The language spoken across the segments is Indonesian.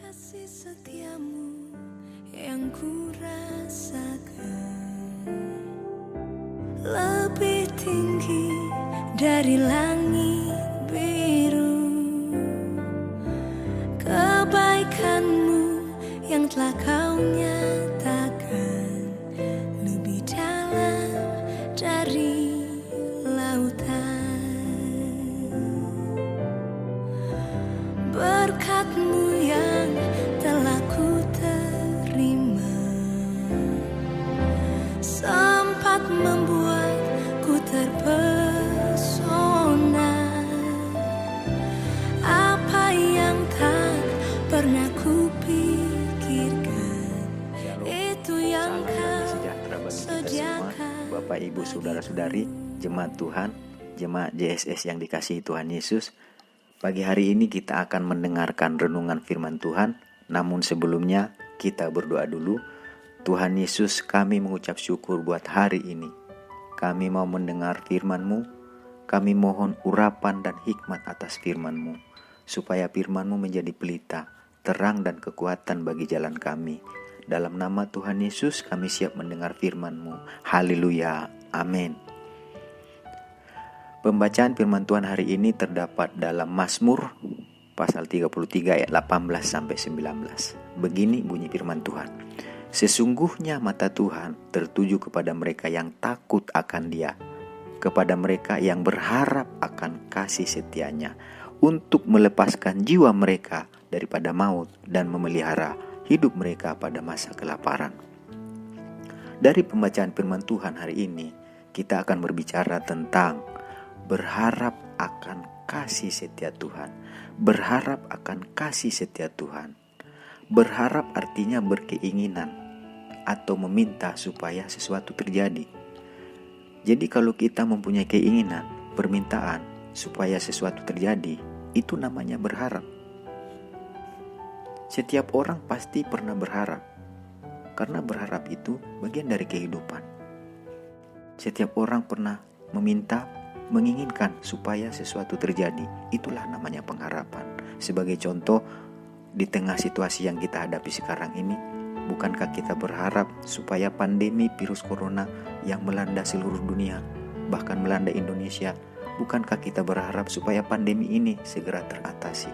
Kasih setiamu yang ku rasakan lebih tinggi dari langit biru. Kebaikanmu yang telah kau nyatakan lebih dalam dari lautan. Berkat-Mu yang telah ku terima sempat membuatku terpesona. Apa yang tak pernah ku pikirkan, itu yang kau sediakan. Bapak, Ibu, Saudara-saudari, Jemaat Tuhan, Jemaat JSS yang dikasihi Tuhan Yesus. Pagi hari ini kita akan mendengarkan renungan firman Tuhan. Namun sebelumnya kita berdoa dulu. Tuhan Yesus, kami mengucap syukur buat hari ini. Kami mau mendengar firman-Mu. Kami mohon urapan dan hikmat atas firman-Mu, supaya firman-Mu menjadi pelita, terang dan kekuatan bagi jalan kami. Dalam nama Tuhan Yesus kami siap mendengar firman-Mu. Haleluya. Amin. Pembacaan firman Tuhan hari ini terdapat dalam Mazmur pasal 33 ayat 18 sampai 19. Begini bunyi firman Tuhan. Sesungguhnya mata Tuhan tertuju kepada mereka yang takut akan Dia, kepada mereka yang berharap akan kasih setia-Nya, untuk melepaskan jiwa mereka daripada maut dan memelihara hidup mereka pada masa kelaparan. Dari pembacaan firman Tuhan hari ini, kita akan berbicara tentang berharap akan kasih setia Tuhan. Berharap akan kasih setia Tuhan. Berharap artinya berkeinginan atau meminta supaya sesuatu terjadi. Jadi kalau kita mempunyai keinginan, permintaan supaya sesuatu terjadi, itu namanya berharap. Setiap orang pasti pernah berharap, karena berharap itu bagian dari kehidupan. Setiap orang pernah meminta, menginginkan supaya sesuatu terjadi. Itulah namanya pengharapan. Sebagai contoh, di tengah situasi yang kita hadapi sekarang ini, bukankah kita berharap supaya pandemi virus corona yang melanda seluruh dunia, bahkan melanda Indonesia, bukankah kita berharap supaya pandemi ini segera teratasi?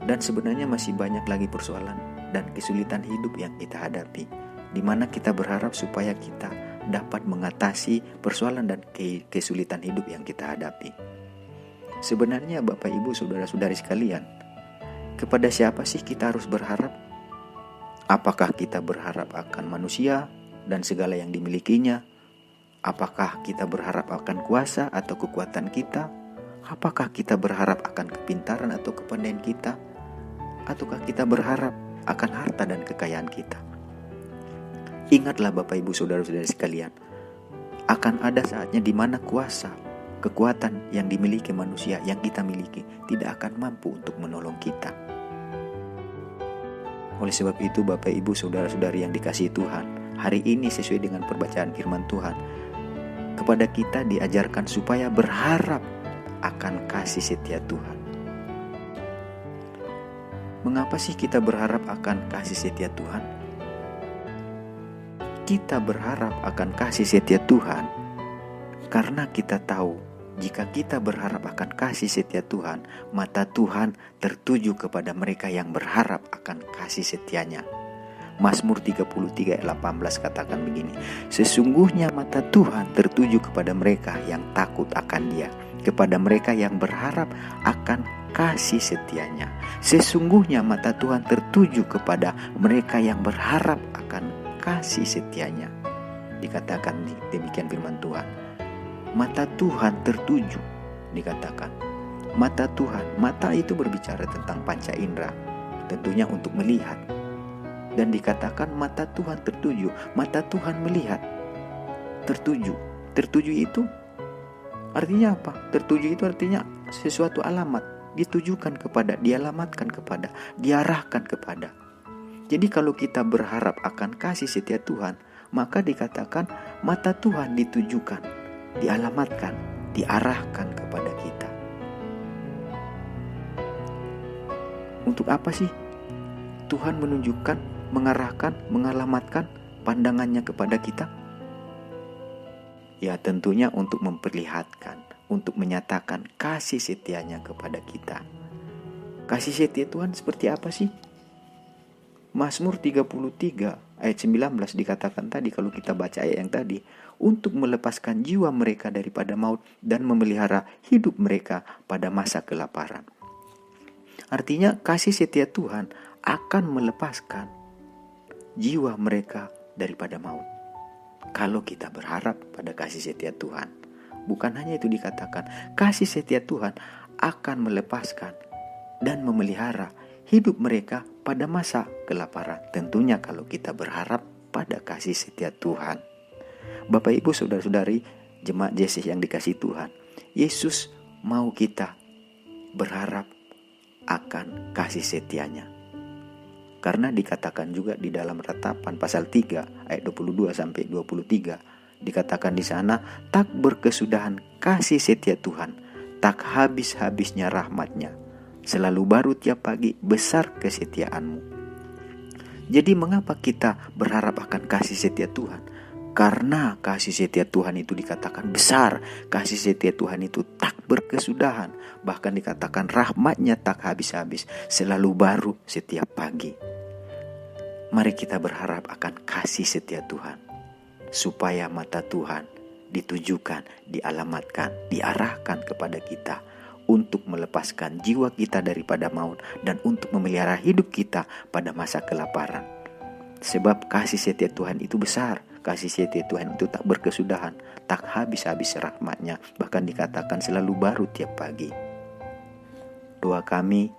Dan sebenarnya masih banyak lagi persoalan dan kesulitan hidup yang kita hadapi, di mana kita berharap supaya kita dapat mengatasi persoalan dan kesulitan hidup yang kita hadapi. Sebenarnya Bapak, Ibu, Saudara-saudari sekalian, kepada siapa sih kita harus berharap? Apakah kita berharap akan manusia dan segala yang dimilikinya? Apakah kita berharap akan kuasa atau kekuatan kita? Apakah kita berharap akan kepintaran atau kepandaian kita? Ataukah kita berharap akan harta dan kekayaan kita? Ingatlah Bapak, Ibu, Saudara-saudari sekalian, akan ada saatnya di mana kuasa, kekuatan yang dimiliki manusia yang kita miliki tidak akan mampu untuk menolong kita. Oleh sebab itu Bapak, Ibu, Saudara-saudari yang dikasihi Tuhan, hari ini sesuai dengan perbacaan firman Tuhan, kepada kita diajarkan supaya berharap akan kasih setia Tuhan. Mengapa sih kita berharap akan kasih setia Tuhan? Kita berharap akan kasih setia Tuhan karena kita tahu jika kita berharap akan kasih setia Tuhan, mata Tuhan tertuju kepada mereka yang berharap akan kasih setia-Nya. Mazmur 33 ayat 18 katakan begini. Sesungguhnya mata Tuhan tertuju kepada mereka yang takut akan Dia, kepada mereka yang berharap akan kasih setia-Nya. Sesungguhnya mata Tuhan tertuju kepada mereka yang berharap akan kasih setia-Nya. Dikatakan demikian firman Tuhan. Mata Tuhan tertuju, dikatakan. Mata Tuhan, mata itu berbicara tentang panca indera, tentunya untuk melihat. Dan dikatakan mata Tuhan tertuju, mata Tuhan melihat. Tertuju. Tertuju itu artinya apa? Tertuju itu artinya sesuatu alamat, ditujukan kepada, dialamatkan kepada, diarahkan kepada. Jadi kalau kita berharap akan kasih setia Tuhan, maka dikatakan mata Tuhan ditujukan, dialamatkan, diarahkan kepada kita. Untuk apa sih Tuhan menunjukkan, mengarahkan, mengalamatkan pandangannya kepada kita? Ya tentunya untuk memperlihatkan, untuk menyatakan kasih setianya kepada kita. Kasih setia Tuhan seperti apa sih? Mazmur 33 ayat 19 dikatakan tadi, kalau kita baca ayat yang tadi, untuk melepaskan jiwa mereka daripada maut dan memelihara hidup mereka pada masa kelaparan. Artinya kasih setia Tuhan akan melepaskan jiwa mereka daripada maut. Kalau kita berharap pada kasih setia Tuhan. Bukan hanya itu dikatakan, kasih setia Tuhan akan melepaskan dan memelihara hidup mereka pada masa kelaparan. Tentunya kalau kita berharap pada kasih setia Tuhan. Bapak Ibu saudara-saudari jemaat JSS yang dikasihi Tuhan, Yesus mau kita berharap akan kasih setianya. Karena dikatakan juga di dalam Ratapan pasal 3 ayat 22 sampai 23, dikatakan di sana, tak berkesudahan kasih setia Tuhan, tak habis-habisnya rahmatnya, selalu baru tiap pagi, besar kesetiaanmu. Jadi mengapa kita berharap akan kasih setia Tuhan? Karena kasih setia Tuhan itu dikatakan besar, kasih setia Tuhan itu tak berkesudahan, bahkan dikatakan rahmatnya tak habis-habis, selalu baru setiap pagi. Mari kita berharap akan kasih setia Tuhan, supaya mata Tuhan ditujukan, dialamatkan, diarahkan kepada kita untuk melepaskan jiwa kita daripada maut dan untuk memelihara hidup kita pada masa kelaparan. Sebab kasih setia Tuhan itu besar, kasih setia Tuhan itu tak berkesudahan, tak habis-habis rahmatnya, bahkan dikatakan selalu baru tiap pagi. Doa kami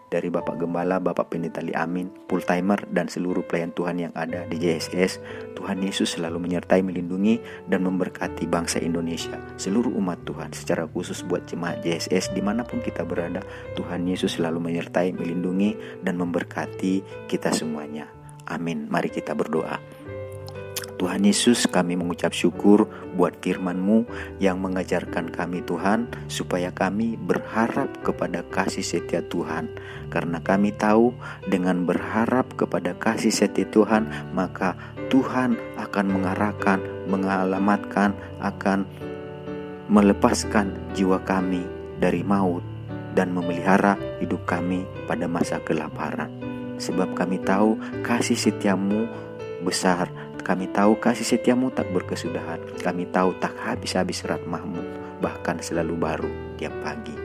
dari Bapak Gembala, Bapak Pendeta Li Amin, full timer dan seluruh pelayan Tuhan yang ada di JSS, Tuhan Yesus selalu menyertai, melindungi dan memberkati bangsa Indonesia, seluruh umat Tuhan, secara khusus buat jemaat JSS dimanapun kita berada. Tuhan Yesus selalu menyertai, melindungi dan memberkati kita semuanya. Amin. Mari kita berdoa. Tuhan Yesus, kami mengucap syukur buat firman-Mu yang mengajarkan kami Tuhan, supaya kami berharap kepada kasih setia Tuhan. Karena kami tahu dengan berharap kepada kasih setia Tuhan, maka Tuhan akan mengarahkan, mengalamatkan, akan melepaskan jiwa kami dari maut dan memelihara hidup kami pada masa kelaparan. Sebab kami tahu kasih setiamu besar, kami tahu kasih setiamu tak berkesudahan, kami tahu tak habis-habis rahmatmu, bahkan selalu baru tiap pagi.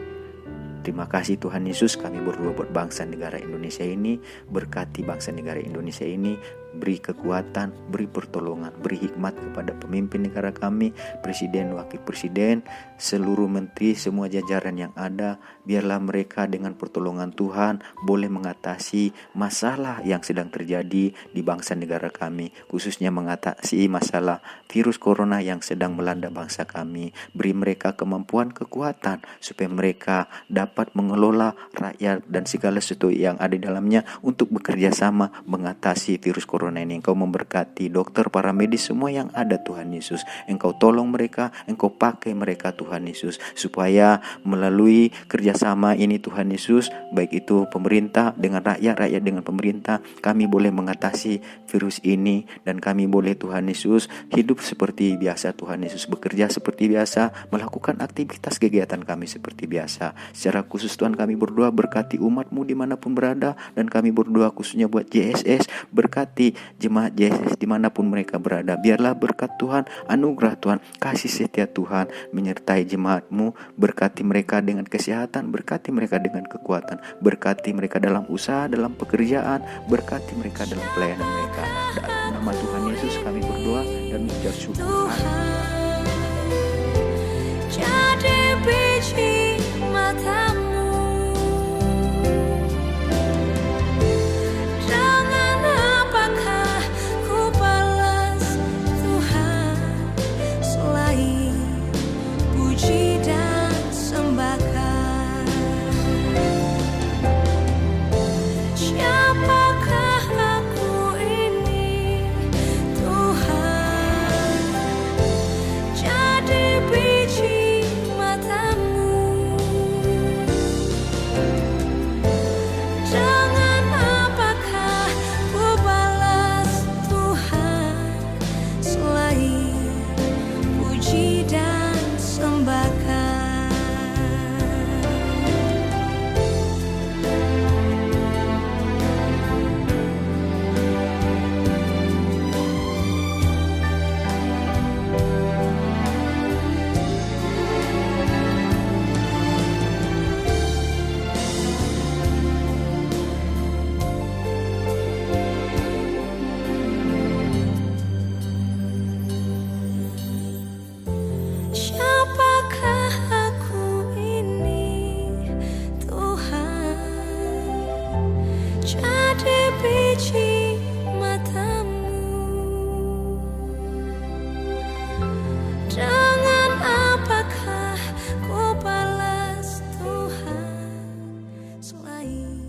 Terima kasih Tuhan Yesus, kami berdoa buat bangsa negara Indonesia ini, berkati bangsa negara Indonesia ini, beri kekuatan, beri pertolongan, beri hikmat kepada pemimpin negara kami, presiden, wakil presiden, seluruh menteri, semua jajaran yang ada. Biarlah mereka dengan pertolongan Tuhan boleh mengatasi masalah yang sedang terjadi di bangsa negara kami, khususnya mengatasi masalah virus corona yang sedang melanda bangsa kami. Beri mereka kemampuan, kekuatan, supaya mereka dapat mengelola rakyat dan segala sesuatu yang ada di dalamnya untuk bekerja sama mengatasi virus corona ini. Engkau memberkati dokter, para medis, semua yang ada Tuhan Yesus. Engkau tolong mereka, Engkau pakai mereka Tuhan Yesus, supaya melalui kerjasama ini Tuhan Yesus, baik itu pemerintah dengan rakyat, rakyat dengan pemerintah, kami boleh mengatasi virus ini, dan kami boleh Tuhan Yesus hidup seperti biasa Tuhan Yesus, bekerja seperti biasa, melakukan aktivitas kegiatan kami seperti biasa. Secara khusus Tuhan kami berdoa, berkati umat-Mu dimanapun berada, dan kami berdoa khususnya buat JSS, berkati jemaat JSS dimanapun mereka berada. Biarlah berkat Tuhan, anugerah Tuhan, kasih setia Tuhan menyertai jemaat-Mu, berkati mereka dengan kesehatan, berkati mereka dengan kekuatan, berkati mereka dalam usaha, dalam pekerjaan, berkati mereka dalam pelayanan mereka. Dalam nama Tuhan Yesus kami berdoa dan mengucap syukur. Jadi biji matamu, dengan apakah ku balas Tuhan selain puji dan sembahkan? Siapakah aku ini Tuhan? Jadi biji selain